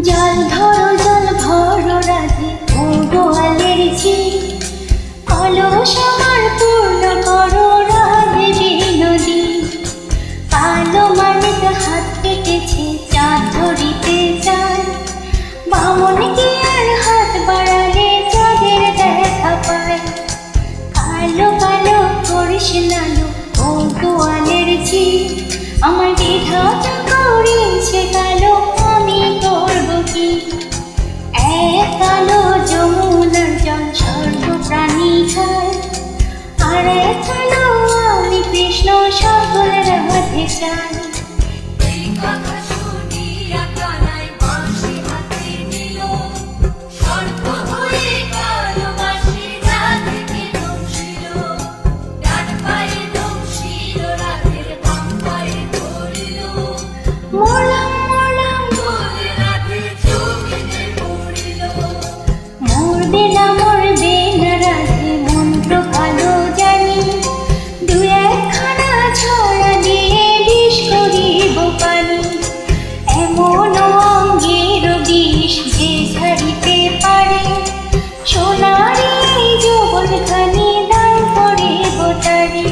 জল ধরো জল ভরো রাধে ও গোয়ালের ঝি, কলস আমার পূর্ণ করো রাধে বিনোদী। কালো মানিক হাত কেটেছে চাঁদ ধরিতে চায়, বামন কি আর হাত বাড়ালে চাঁদের দেখা পায়। কালো কালো করিস লালো ও গোয়ালের ঝি, আমার বিধাতা করেছে কালো, আমি করব কি। এক কালো যমুনার জল সর্ব প্রাণী খায়, আর এক কালো আমি কৃষ্ণ সকল রাধে চাই। মরবে না মরবে না রাধে মন্ত্র কালো জানি, দু একখানা ছড়া দিয়ে বিষ করিব পানি। এমন অঙ্গের বিষ যে ছাড়িতে পারে, সোনারি যৌবনখানি দান করিব তারে।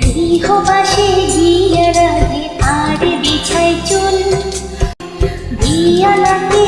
গৃহবাসে গিয়া রাধে আর বিছাই চুল, বিয়া নাকি